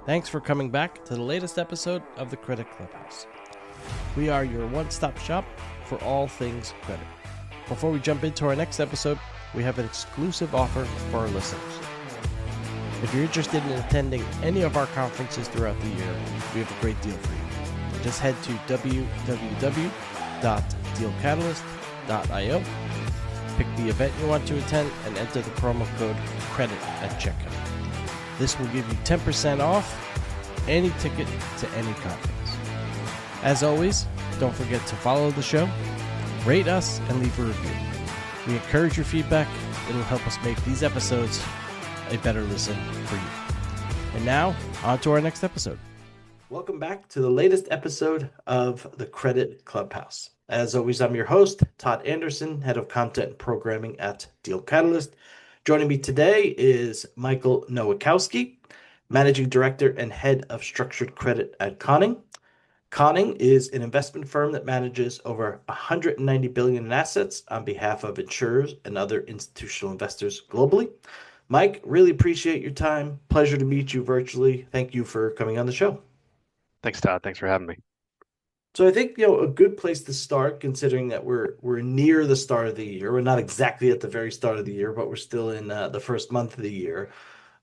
Thanks for coming back to the latest episode of the Credit Clubhouse. We are your one-stop shop for all things credit. Before we jump into our next episode, we have an exclusive offer for our listeners. If you're interested in attending any of our conferences throughout the year, we have a great deal for you. Just head to www.dealcatalyst.io, pick the event you want to attend, and enter the promo code CREDIT at checkout. This will give you 10% off any ticket to any conference. As always, don't forget to follow the show, rate us, and leave a review. We encourage your feedback. It will help us make these episodes a better listen for you. And now, on to our next episode. Welcome back to the latest episode of the Credit Clubhouse. As always, I'm your host, Todd Anderson, Head of Content and Programming at Deal Catalyst. Joining me today is Michael Nowakowski, Managing Director and Head of Structured Credit at Conning. Conning is an investment firm that manages over $190 billion in assets on behalf of insurers and other institutional investors globally. Mike, really appreciate your time. Pleasure to meet you virtually. Thank you for coming on the show. Thanks, Todd. Thanks for having me. So I think, a good place to start, considering that we're near the start of the year. We're not exactly at the very start of the year, but we're still in the first month of the year.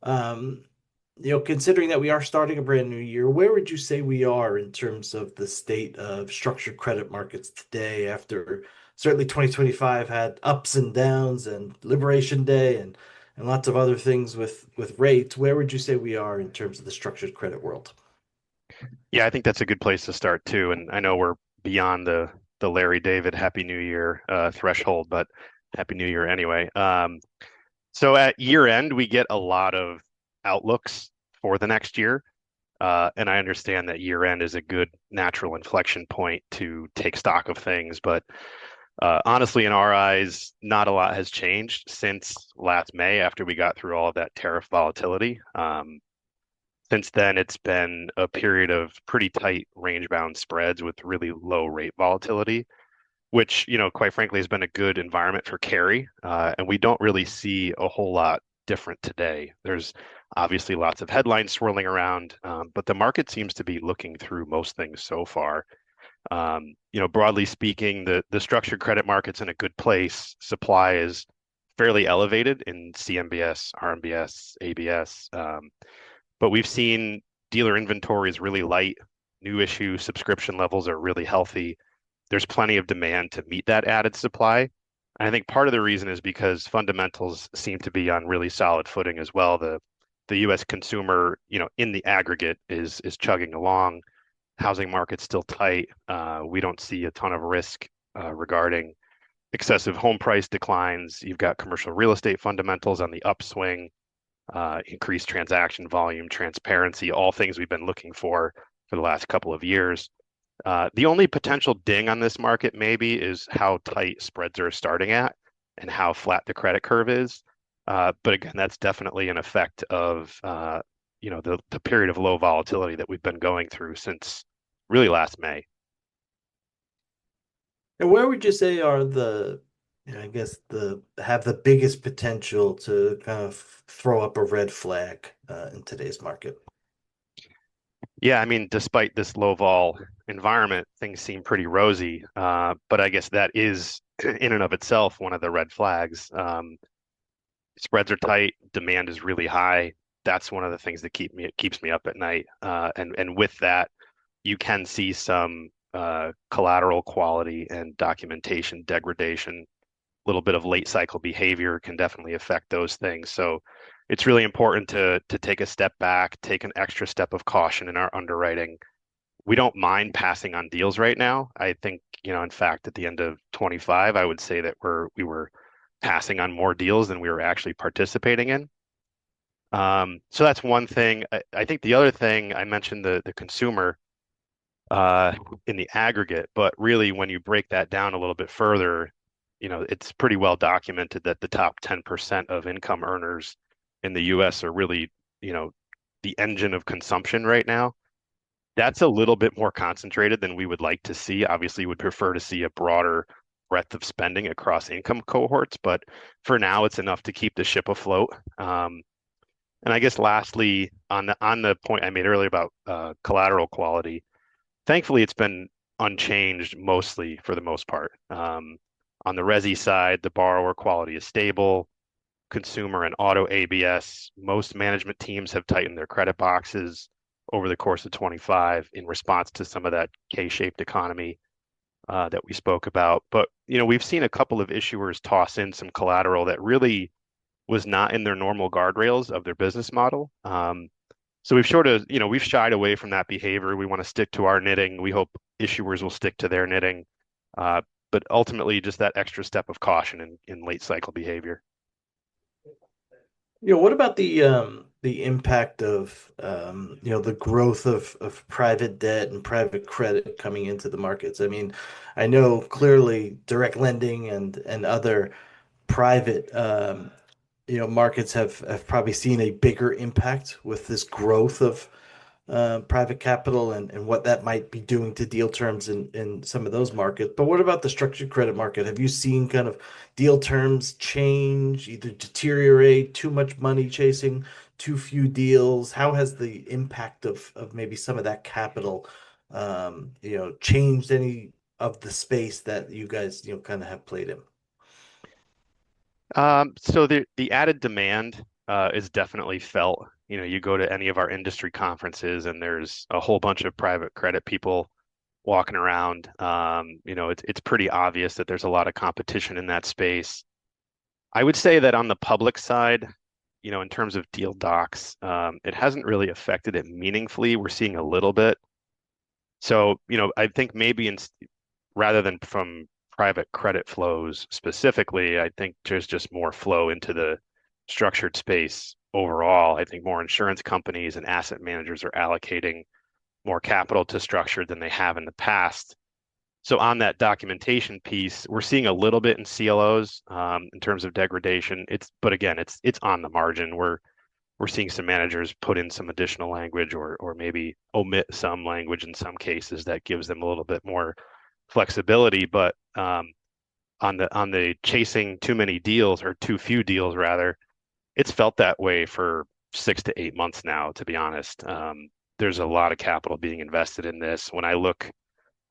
Considering that we are starting a brand new year, where would you say we are in terms of the state of structured credit markets today after certainly 2025 had ups and downs and Liberation Day and lots of other things with rates? Where would you say we are in terms of the structured credit world? Yeah, I think that's a good place to start too. And I know we're beyond the Larry David Happy New Year threshold, but Happy New Year anyway. So at year end, we get a lot of outlooks for the next year. And I understand that year end is a good natural inflection point to take stock of things. But honestly, in our eyes, not a lot has changed since last May after we got through all of that tariff volatility. Since then, it's been a period of pretty tight range-bound spreads with really low rate volatility, which, quite frankly, has been a good environment for carry. And we don't really see a whole lot different today. There's obviously lots of headlines swirling around, but the market seems to be looking through most things so far. Broadly speaking, the structured credit market's in a good place. Supply is fairly elevated in CMBS, RMBS, ABS. But we've seen dealer inventory is really light. New issue subscription levels are really healthy. There's plenty of demand to meet that added supply. And I think part of the reason is because fundamentals seem to be on really solid footing as well. The U.S. consumer, in the aggregate is chugging along. Housing market's still tight. We don't see a ton of risk regarding excessive home price declines. You've got commercial real estate fundamentals on the upswing. Increased transaction volume, transparency, all things we've been looking for the last couple of years. The only potential ding on this market maybe is how tight spreads are starting at and how flat the credit curve is. But again, that's definitely an effect of the period of low volatility that we've been going through since really last May. And where would you say are have the biggest potential to kind of throw up a red flag in today's market? Yeah, I mean, despite this low vol environment, things seem pretty rosy. But I guess that is in and of itself one of the red flags. Spreads are tight, demand is really high. That's one of the things that keeps me up at night. And with that, you can see some collateral quality and documentation degradation. A little bit of late cycle behavior can definitely affect those things. So it's really important to take a step back, take an extra step of caution in our underwriting. We don't mind passing on deals right now. I think, in fact, at the end of 25, I would say that we were passing on more deals than we were actually participating in. So that's one thing. I think the other thing, I mentioned the consumer in the aggregate, but really when you break that down a little bit further, it's pretty well documented that the top 10% of income earners in the US are really, the engine of consumption right now. That's a little bit more concentrated than we would like to see. Obviously, would prefer to see a broader breadth of spending across income cohorts, but for now, it's enough to keep the ship afloat. And I guess lastly, on the point I made earlier about collateral quality, thankfully it's been unchanged mostly for the most part. On the resi side, the borrower quality is stable. Consumer and auto ABS, most management teams have tightened their credit boxes over the course of 25 in response to some of that K-shaped economy that we spoke about. But we've seen a couple of issuers toss in some collateral that really was not in their normal guardrails of their business model. So we've we've shied away from that behavior. We want to stick to our knitting. We hope issuers will stick to their knitting. But ultimately, just that extra step of caution in late cycle behavior. What about the impact of the growth of private debt and private credit coming into the markets? I mean, I know clearly direct lending and other private markets have probably seen a bigger impact with this growth of private capital and what that might be doing to deal terms in some of those markets. But what about the structured credit market? Have you seen kind of deal terms change, either deteriorate, too much money chasing too few deals? How has the impact of maybe some of that capital, changed any of the space that you guys, kind of have played in? So the added demand is definitely felt. You go to any of our industry conferences and there's a whole bunch of private credit people walking around. It's pretty obvious that there's a lot of competition in that space. I would say that on the public side, in terms of deal docs, it hasn't really affected it meaningfully. We're seeing a little bit. So, I think maybe rather than from private credit flows specifically, I think there's just more flow into the structured space overall. I think more insurance companies and asset managers are allocating more capital to structured than they have in the past. So on that documentation piece, we're seeing a little bit in CLOs in terms of degradation. But again, it's on the margin. We're seeing some managers put in some additional language or maybe omit some language in some cases that gives them a little bit more flexibility. But on the chasing too many deals or too few deals rather, it's felt that way for 6 to 8 months now, to be honest. There's a lot of capital being invested in this. When I look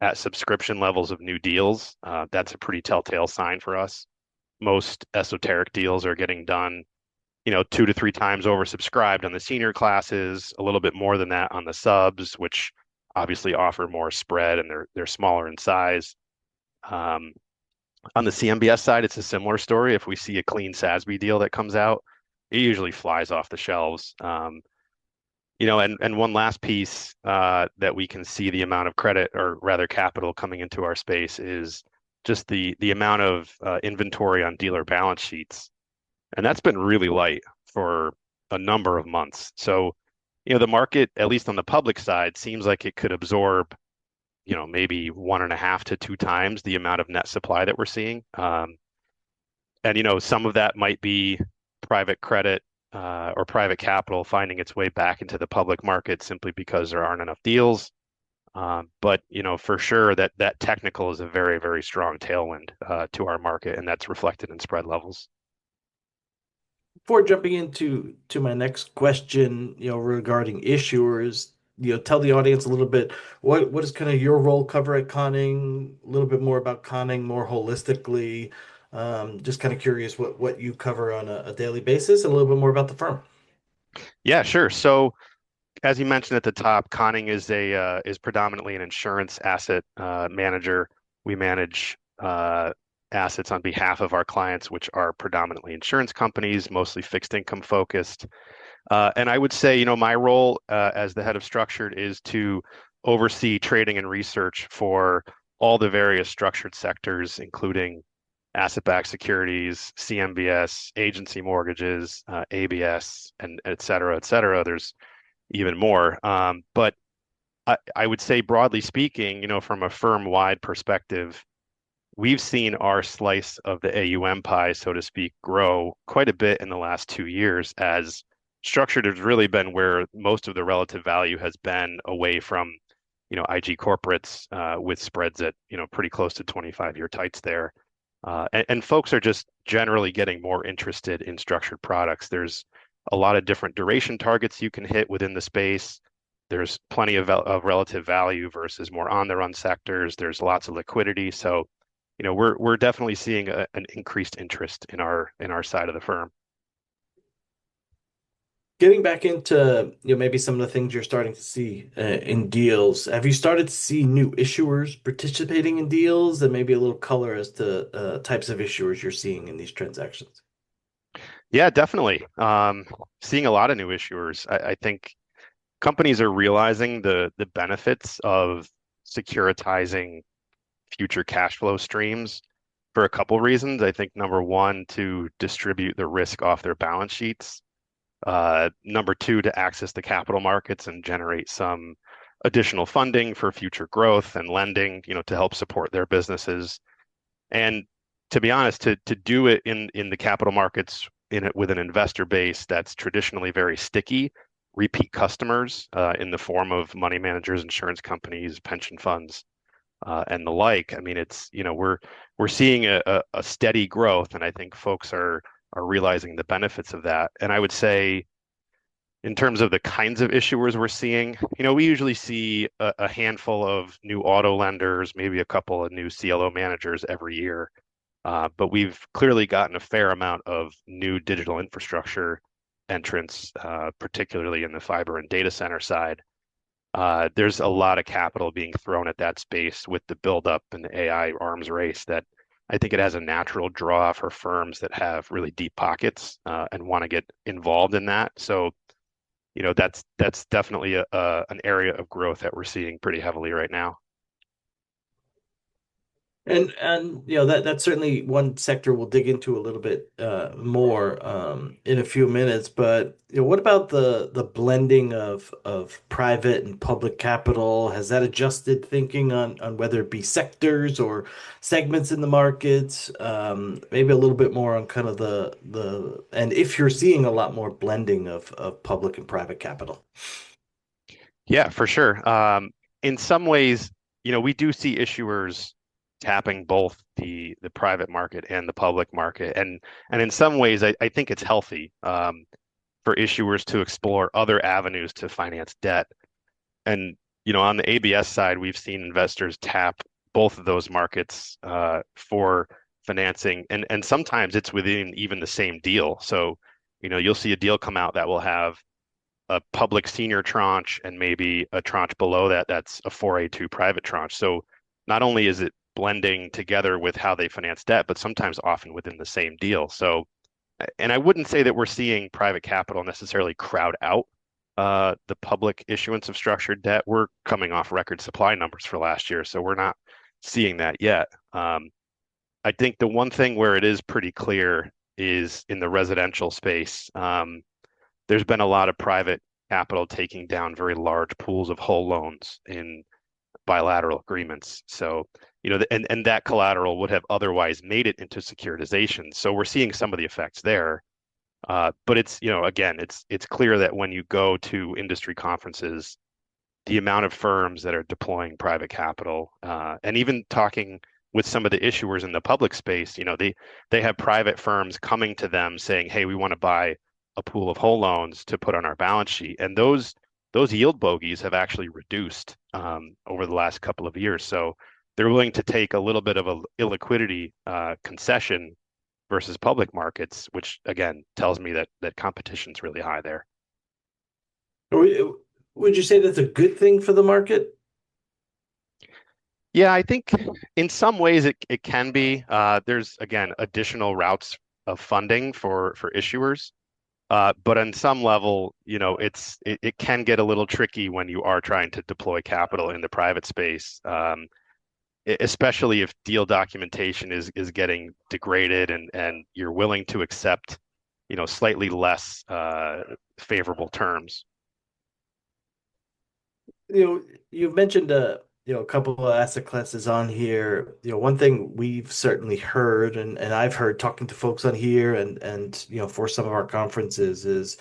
at subscription levels of new deals, that's a pretty telltale sign for us. Most esoteric deals are getting done, 2 to 3 times oversubscribed on the senior classes, a little bit more than that on the subs, which obviously offer more spread and they're smaller in size. On the CMBS side, it's a similar story. If we see a clean SASB deal that comes out, it usually flies off the shelves. And one last piece that we can see the amount of credit or rather capital coming into our space is just the amount of inventory on dealer balance sheets. And that's been really light for a number of months. So, the market, at least on the public side, seems like it could absorb, maybe 1.5 to 2 times the amount of net supply that we're seeing. And some of that might be private credit or private capital finding its way back into the public market simply because there aren't enough deals. But for sure that technical is a very, very strong tailwind to our market, and that's reflected in spread levels. Before jumping into my next question, regarding issuers, tell the audience a little bit what is kind of your role cover at Conning, a little bit more about Conning more holistically. Just kind of curious what you cover on a daily basis and a little bit more about the firm. Yeah, sure. So as you mentioned at the top, Conning is predominantly an insurance asset manager. We manage assets on behalf of our clients, which are predominantly insurance companies, mostly fixed income focused. And I would say, my role as the head of structured is to oversee trading and research for all the various structured sectors, including asset-backed securities, CMBS, agency mortgages, ABS, and et cetera, et cetera. There's even more. But I would say, broadly speaking, from a firm-wide perspective, we've seen our slice of the AUM pie, so to speak, grow quite a bit in the last 2 years as structured has really been where most of the relative value has been away from, IG corporates with spreads at, pretty close to 25-year tights there. And folks are just generally getting more interested in structured products. There's a lot of different duration targets you can hit within the space. There's plenty of relative value versus more on the run sectors. There's lots of liquidity. So, we're definitely seeing an increased interest in our side of the firm. Getting back into maybe some of the things you're starting to see in deals, have you started to see new issuers participating in deals, and maybe a little color as to types of issuers you're seeing in these transactions? Yeah, definitely. Seeing a lot of new issuers. I think companies are realizing the benefits of securitizing future cash flow streams for a couple reasons. I think number one, to distribute the risk off their balance sheets. Number two, to access the capital markets and generate some additional funding for future growth and lending, to help support their businesses. And to be honest, to do it in the capital markets in it with an investor base that's traditionally very sticky, repeat customers in the form of money managers, insurance companies, pension funds, and the like. I mean, we're seeing a steady growth, and I think folks are realizing the benefits of that. And I would say, in terms of the kinds of issuers we're seeing, we usually see a handful of new auto lenders, maybe a couple of new CLO managers every year. But we've clearly gotten a fair amount of new digital infrastructure entrants, particularly in the fiber and data center side. There's a lot of capital being thrown at that space with the buildup and the AI arms race that I think it has a natural draw for firms that have really deep pockets and want to get involved in that. So, that's definitely an area of growth that we're seeing pretty heavily right now. And that's certainly one sector we'll dig into a little bit more in a few minutes. But what about the blending of private and public capital? Has that adjusted thinking on whether it be sectors or segments in the markets? Maybe a little bit more on kind of the and if you're seeing a lot more blending of public and private capital. Yeah, for sure. In some ways, we do see issuers tapping both the private market and the public market, and in some ways, I think it's healthy for issuers to explore other avenues to finance debt. And on the ABS side, we've seen investors tap both of those markets for financing, and sometimes it's within even the same deal. So, you'll see a deal come out that will have a public senior tranche and maybe a tranche below that that's a 4A2 private tranche. So not only is it blending together with how they finance debt, but sometimes often within the same deal. So, and I wouldn't say that we're seeing private capital necessarily crowd out the public issuance of structured debt. We're coming off record supply numbers for last year, so we're not seeing that yet. I think the one thing where it is pretty clear is in the residential space. There's been a lot of private capital taking down very large pools of whole loans in bilateral agreements. So, and that collateral would have otherwise made it into securitization. So we're seeing some of the effects there. But it's, again, it's clear that when you go to industry conferences, the amount of firms that are deploying private capital, and even talking with some of the issuers in the public space, they have private firms coming to them saying, "Hey, we want to buy a pool of whole loans to put on our balance sheet," and those yield bogeys have actually reduced over the last couple of years. So they're willing to take a little bit of a illiquidity concession versus public markets, which again tells me that competition's really high there. Would you say that's a good thing for the market? Yeah, I think in some ways it can be. There's again additional routes of funding for issuers. But on some level, it can get a little tricky when you are trying to deploy capital in the private space, especially if deal documentation is getting degraded and you're willing to accept, slightly less favorable terms. You've mentioned a couple of asset classes on here. One thing we've certainly heard, and I've heard talking to folks on here and for some of our conferences is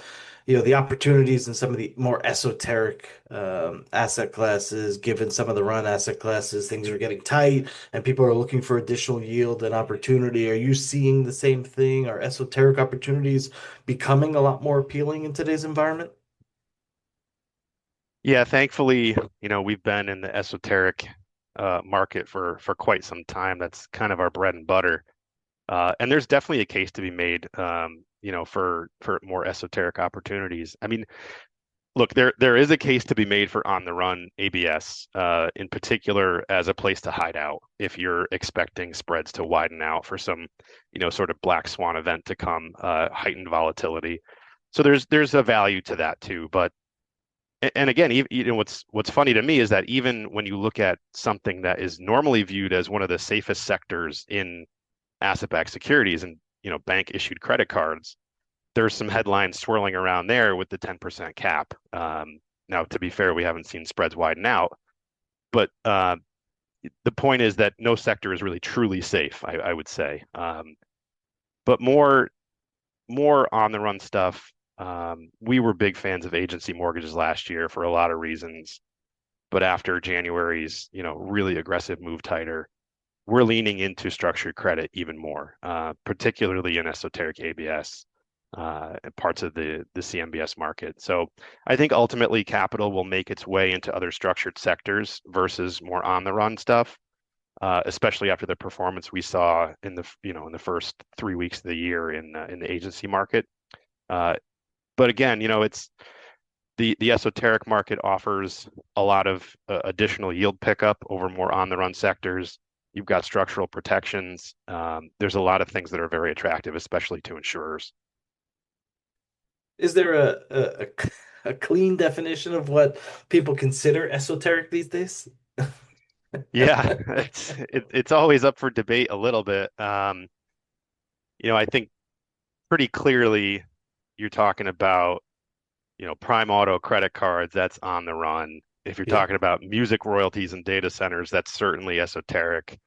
the opportunities in some of the more esoteric asset classes, given some of the run asset classes, things are getting tight and people are looking for additional yield and opportunity. Are you seeing the same thing? Are esoteric opportunities becoming a lot more appealing in today's environment? Yeah, thankfully, we've been in the esoteric market for quite some time. That's kind of our bread and butter. And there's definitely a case to be made, for more esoteric opportunities. I mean, look, there is a case to be made for on the run ABS, in particular as a place to hide out if you're expecting spreads to widen out for some, sort of black swan event to come, heightened volatility. So there's a value to that too. But and again, what's funny to me is that even when you look at something that is normally viewed as one of the safest sectors in asset-backed securities and bank issued credit cards, there's some headlines swirling around there with the 10% cap. Now, to be fair, we haven't seen spreads widen out, but the point is that no sector is really truly safe, I would say. But more on the run stuff. We were big fans of agency mortgages last year for a lot of reasons, but after January's really aggressive move tighter, we're leaning into structured credit even more, particularly in esoteric ABS and parts of the CMBS market. So I think ultimately capital will make its way into other structured sectors versus more on the run stuff, especially after the performance we saw in the first 3 weeks of the year in the agency market. But again, it's the esoteric market offers a lot of additional yield pickup over more on the run sectors. You've got structural protections. There's a lot of things that are very attractive, especially to insurers. Is there a clean definition of what people consider esoteric these days? Yeah, it's always up for debate a little bit. I think pretty clearly you're talking about, prime auto credit cards, that's on the run. If you're Yeah. talking about music royalties and data centers, that's certainly esoteric.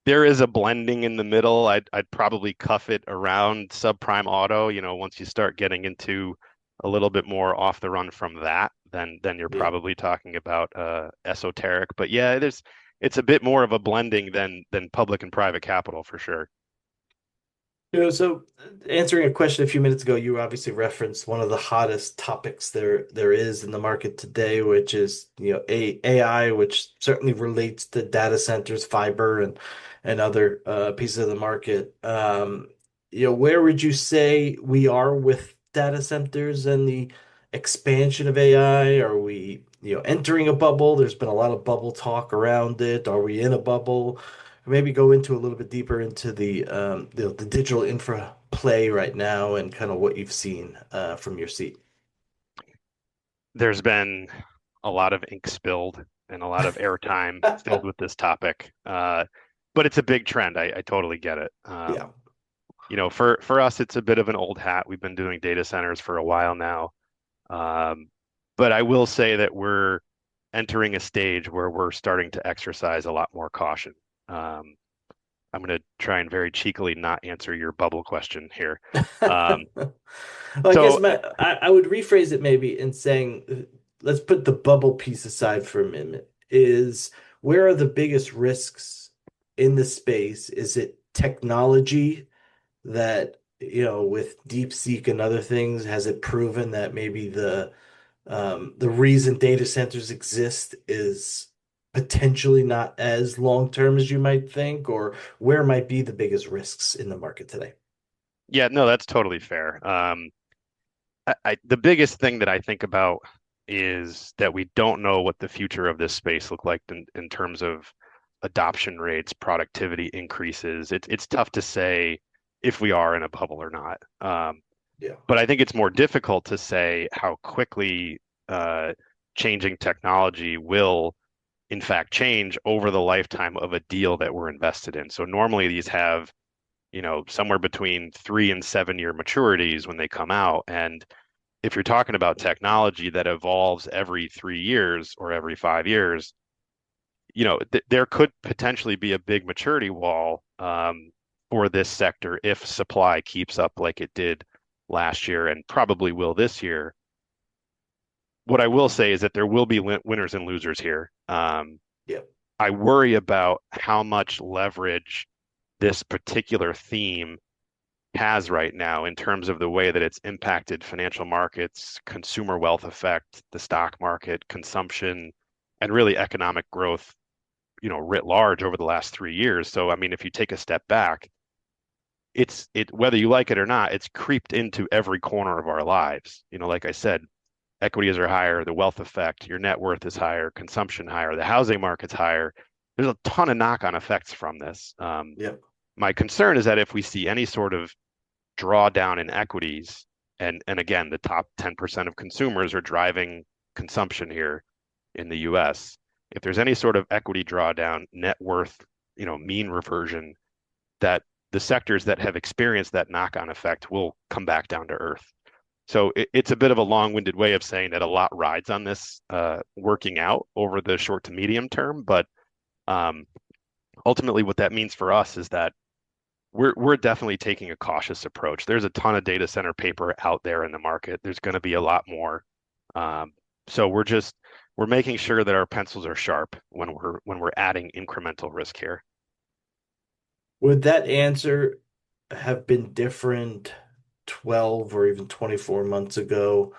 There is a blending in the middle. I'd probably cuff it around subprime auto. Once you start getting into a little bit more off the run from that, then you're Yeah. probably talking about esoteric. But yeah, it's a bit more of a blending than public and private capital for sure. So answering a question a few minutes ago, you obviously referenced one of the hottest topics there is in the market today, which is, AI, which certainly relates to data centers, fiber, and other pieces of the market. Where would you say we are with data centers and the expansion of AI? Are we, entering a bubble? There's been a lot of bubble talk around it. Are we in a bubble? Maybe go into a little bit deeper into the digital infra play right now and kind of what you've seen from your seat. There's been a lot of ink spilled and a lot of airtime filled with this topic. But it's a big trend. I totally get it. Yeah. For us, it's a bit of an old hat. We've been doing data centers for a while now. But I will say that we're entering a stage where we're starting to exercise a lot more caution. I'm going to try and very cheekily not answer your bubble question here. Um, Well, I guess so I would rephrase it maybe in saying, let's put the bubble piece aside for a minute. Is where are the biggest risks in the space? Is it technology that, with DeepSeek and other things, has it proven that maybe the reason data centers exist is potentially not as long term as you might think, or where might be the biggest risks in the market today? yeah, no, that's totally fair. The biggest thing that I think about is that we don't know what the future of this space look like in terms of adoption rates, productivity increases. It's tough to say if we are in a bubble or not. Yeah. But I think it's more difficult to say how quickly changing technology will, in fact, change over the lifetime of a deal that we're invested in. So normally these have, somewhere between 3 and 7 year maturities when they come out. And if you're talking about technology that evolves every 3 years or every 5 years, there could potentially be a big maturity wall for this sector if supply keeps up like it did last year and probably will this year. What I will say is that there will be winners and losers here. Yep. I worry about how much leverage this particular theme has right now in terms of the way that it's impacted financial markets, consumer wealth effect, the stock market, consumption, and really economic growth, writ large over the last 3 years. So, I mean, if you take a step back, whether you like it or not, it's creeped into every corner of our lives. Like I said, equities are higher, the wealth effect, your net worth is higher, consumption higher, the housing market's higher. There's a ton of knock-on effects from this. Yep. My concern is that if we see any sort of drawdown in equities, and again, the top 10% of consumers are driving consumption here in the US. If there's any sort of equity drawdown, net worth, mean reversion, that the sectors that have experienced that knock-on effect will come back down to earth. So it's a bit of a long-winded way of saying that a lot rides on this working out over the short to medium term. But ultimately, what that means for us is that we're definitely taking a cautious approach. There's a ton of data center paper out there in the market. There's going to be a lot more. So we're making sure that our pencils are sharp when we're adding incremental risk here. Would that answer have been different 12 or even 24 months ago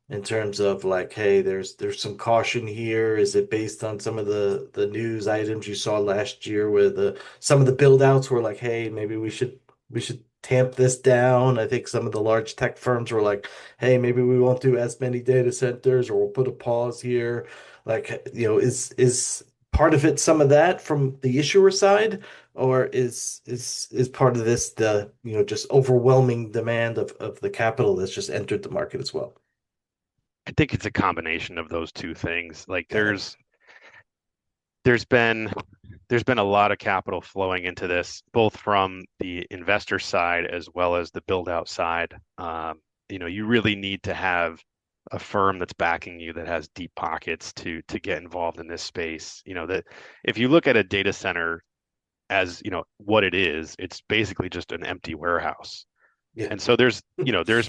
in terms of like, hey, there's some caution here? Is it based on some of the news items you saw last year where some of the build outs were like, hey, maybe we should tamp this down? I think some of the large tech firms were like, hey, maybe we won't do as many data centers or we'll put a pause here. Like, is part of it some of that from the issuer side, or is part of this the, just overwhelming demand of the capital that's just entered the market as well? I think it's a combination of those two things. Like Got it. there's been a lot of capital flowing into this, both from the investor side as well as the build out side. You really need to have a firm that's backing you that has deep pockets to get involved in this space. That if you look at a data center as what it is, it's basically just an empty warehouse. Yeah. And so there's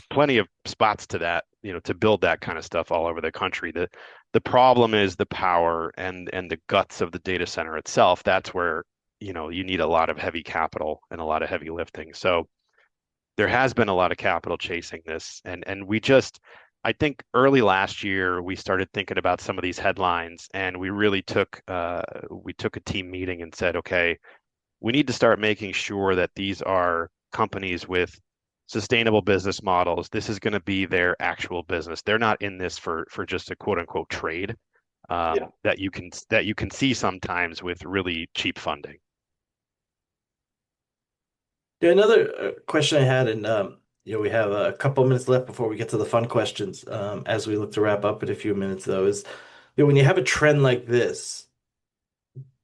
plenty of spots to that, to build that kind of stuff all over the country. The problem is the power and the guts of the data center itself. That's where, you need a lot of heavy capital and a lot of heavy lifting. So there has been a lot of capital chasing this. And I think early last year, we started thinking about some of these headlines, and we really took a team meeting and said, okay, we need to start making sure that these are companies with sustainable business models. This is going to be their actual business. They're not in this for just a quote unquote trade Yeah. that you can see sometimes with really cheap funding. Yeah, another question I had, and we have a couple minutes left before we get to the fun questions. As we look to wrap up in a few minutes, though, is when you have a trend like this,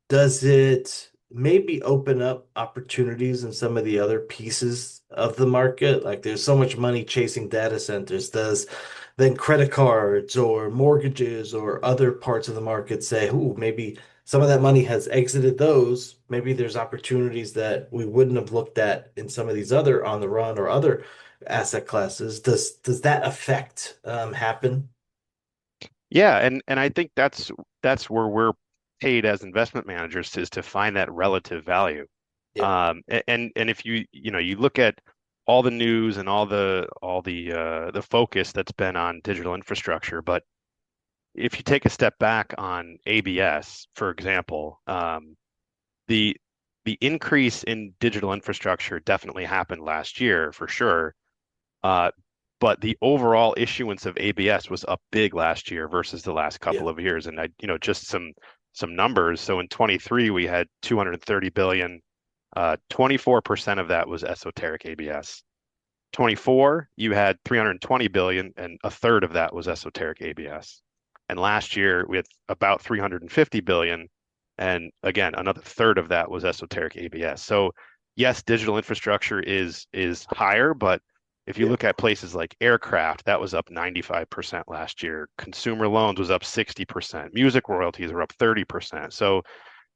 does it maybe open up opportunities in some of the other pieces of the market? Like there's so much money chasing data centers. Does then credit cards or mortgages or other parts of the market say, "Ooh, maybe some of that money has exited those. Maybe there's opportunities that we wouldn't have looked at in some of these other on the run or other asset classes." Does that effect happen? Yeah, and I think that's where we're paid as investment managers, is to find that relative value. Yep. And if you look at all the news and all the focus that's been on digital infrastructure, but if you take a step back on ABS, for example, the the increase in digital infrastructure definitely happened last year for sure. Uh, but the overall issuance of ABS was up big last year versus the last Yeah. couple of years. And just some numbers. So in 23, we had 230 billion. 24% of that was esoteric ABS. 24, you had 320 billion, and a third of that was esoteric ABS. And last year, with about 350 billion, and again, another third of that was esoteric ABS. So yes, digital infrastructure is higher, but if you Yeah. look at places like aircraft, that was up 95% last year. Consumer loans was up 60%. Music royalties are up 30%. So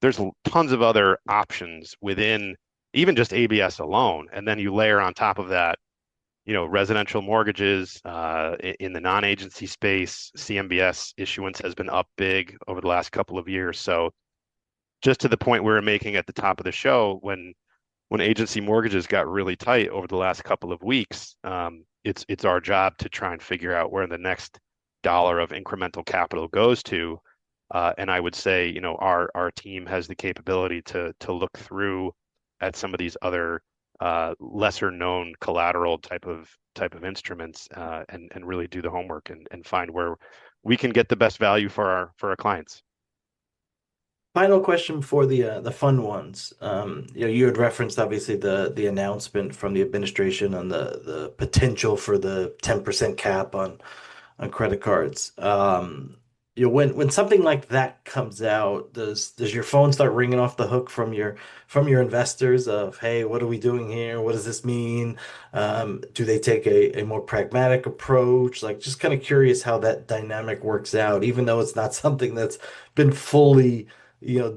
there's tons of other options within even just ABS alone. And then you layer on top of that residential mortgages, in the non-agency space, CMBS issuance has been up big over the last couple of years. So just to the point we were making at the top of the show, when agency mortgages got really tight over the last couple of weeks, it's our job to try and figure out where the next dollar of incremental capital goes to. And I would say, our team has the capability to look through at some of these other lesser known collateral type of instruments, and really do the homework and find where we can get the best value for our clients. Final question for the fun ones. You had referenced obviously the announcement from the administration on the potential for the 10% cap on credit cards. When something like that comes out, does your phone start ringing off the hook from your investors of, hey, what are we doing here? What does this mean? Do they take a more pragmatic approach? Like, just kind of curious how that dynamic works out, even though it's not something that's been fully,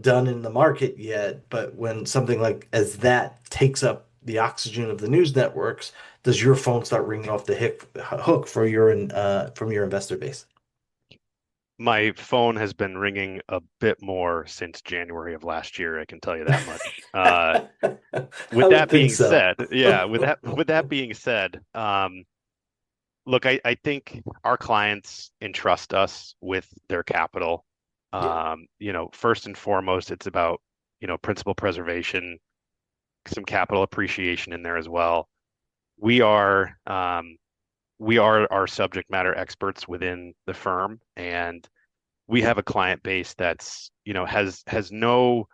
done in the market yet. But when something like as that takes up the oxygen of the news networks, does your phone start ringing off the hook for from your investor base? My phone has been ringing a bit more since January of last year, I can tell you that much. With I would that think being so. said, yeah, with that being said, look, I think our clients entrust us with their capital. Yeah. First and foremost, it's about, principal preservation, some capital appreciation in there as well. We are um, we are our subject matter experts within the firm, and we have a client base that's, has no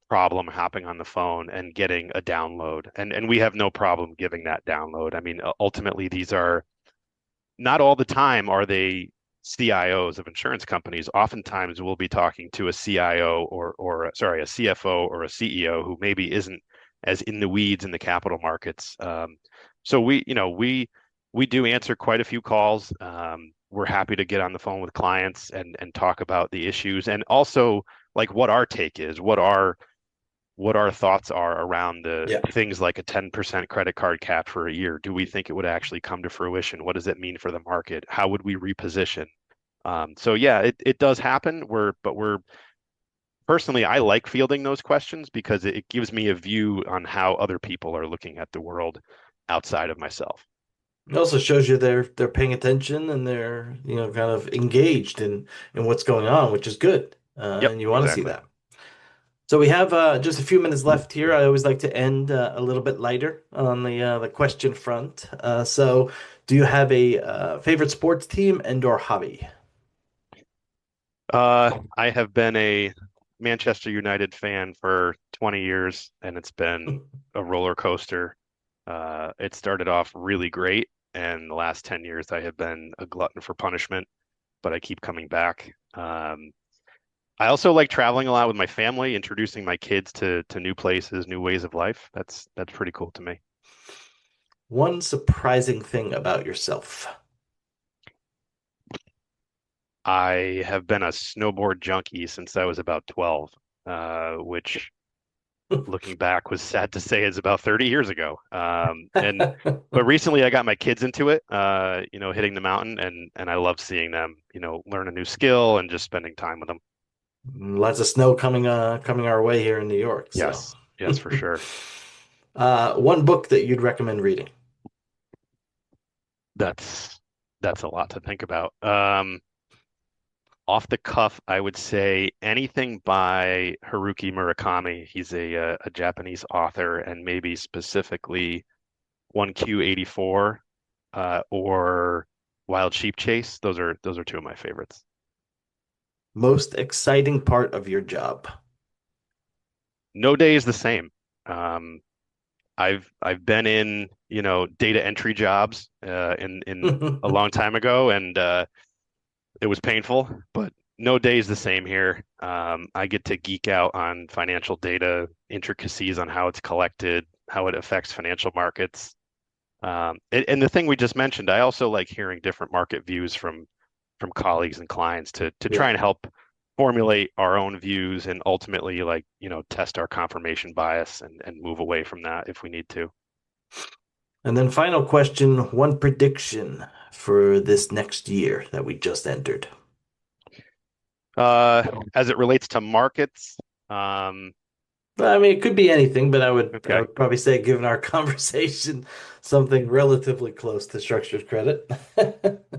problem hopping on the phone and getting a download, and we have no problem giving that download. I mean, ultimately, these are not all the time are they CIOs of insurance companies. Oftentimes, we'll be talking to a CIO or sorry, a CFO or a CEO who maybe isn't as in the weeds in the capital markets. So we do answer quite a few calls. We're happy to get on the phone with clients and talk about the issues, and also like what our take is, what our thoughts are around the Yeah. things like a 10% credit card cap for a year. Do we think it would actually come to fruition? What does it mean for the market? How would we reposition? So yeah, it does happen. We're personally, I like fielding those questions because it gives me a view on how other people are looking at the world outside of myself. It also shows you they're paying attention and they're, kind of engaged in what's going on, which is good. Yep, And you want to see exactly. that. So we have just a few minutes left here. I always like to end a little bit lighter on the question front. So do you have a favorite sports team and or hobby? I have been a Manchester United fan for 20 years, and it's been a roller coaster. It started off really great, and the last 10 years I have been a glutton for punishment, but I keep coming back. I also like traveling a lot with my family, introducing my kids to new places, new ways of life. That's pretty cool to me. One surprising thing about yourself. I have been a snowboard junkie since I was about 12, which looking back was sad to say is about 30 years ago. But recently I got my kids into it, hitting the mountain, and I love seeing them, learn a new skill and just spending time with them. Lots of snow coming our way here in New York. So, Yes, yes, for sure. one book that you'd recommend reading. That's that's a lot to think about. Off the cuff, I would say anything by Haruki Murakami. He's a Japanese author, and maybe specifically 1Q84, or Wild Sheep Chase. Those are two of my favorites. Most exciting part of your job. No day is the same. Um, I've been in, data entry jobs in a long time ago, and it was painful, but no day is the same here. I get to geek out on financial data, intricacies on how it's collected, how it affects financial markets. And the thing we just mentioned, I also like hearing different market views from colleagues and clients to Yeah. try and help formulate our own views and ultimately, test our confirmation bias and move away from that if we need to. And then final question, one prediction for this next year that we just entered. As it relates to markets, um, Well, I mean, it could be anything, but I okay. would probably say, given our conversation, something relatively close to structured credit.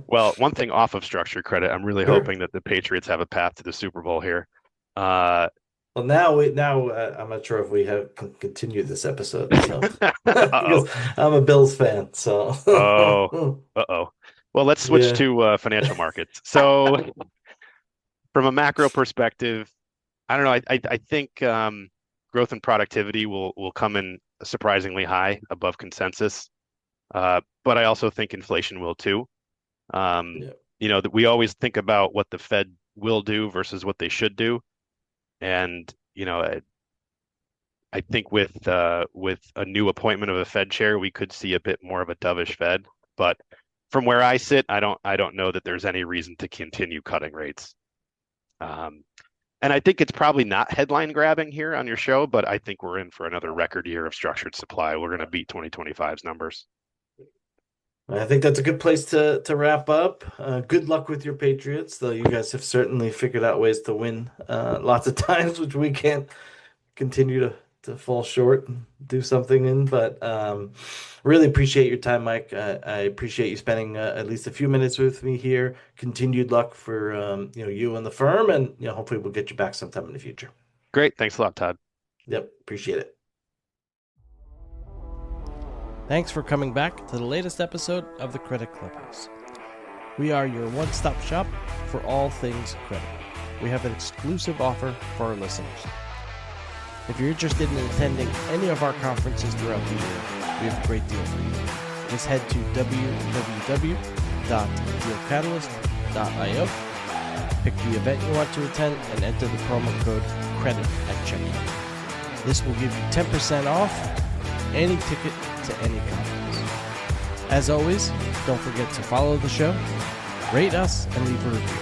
Well, one thing off of structured credit, I'm really Sure. hoping that the Patriots have a path to the Super Bowl here. Uh, Well, now I'm not sure if we have continued this episode, so uh-oh. because I'm a Bills fan, so Oh, uh-oh. Well, let's switch yeah. to financial markets. So, from a macro perspective, I don't know. I think growth and productivity will come in surprisingly high above consensus. But I also think inflation will too. Um, Yeah. that we always think about what the Fed will do versus what they should do. And, I think with a new appointment of a Fed chair, we could see a bit more of a dovish Fed. But from where I sit, I don't know that there's any reason to continue cutting rates. Um, and I think it's probably not headline grabbing here on your show, but I think we're in for another record year of structured supply. We're going to beat 2025's numbers. I think that's a good place to wrap up. Good luck with your Patriots, though you guys have certainly figured out ways to win lots of times, which we can't continue to fall short and do something in. But really appreciate your time, Mike. I appreciate you spending at least a few minutes with me here. Continued luck for you and the firm, and hopefully we'll get you back sometime in the future. Great. Thanks a lot, Todd. Yep, appreciate it. Thanks for coming back to the latest episode of the Credit Clubhouse. We are your one-stop shop for all things credit. We have an exclusive offer for our listeners. If you're interested in attending any of our conferences throughout the year, we have a great deal for you. Just head to www.dealcatalyst.io, pick the event you want to attend, and enter the promo code CREDIT at checkout. This will give you 10% off any ticket to any conference. As always, don't forget to follow the show, rate us, and leave a review.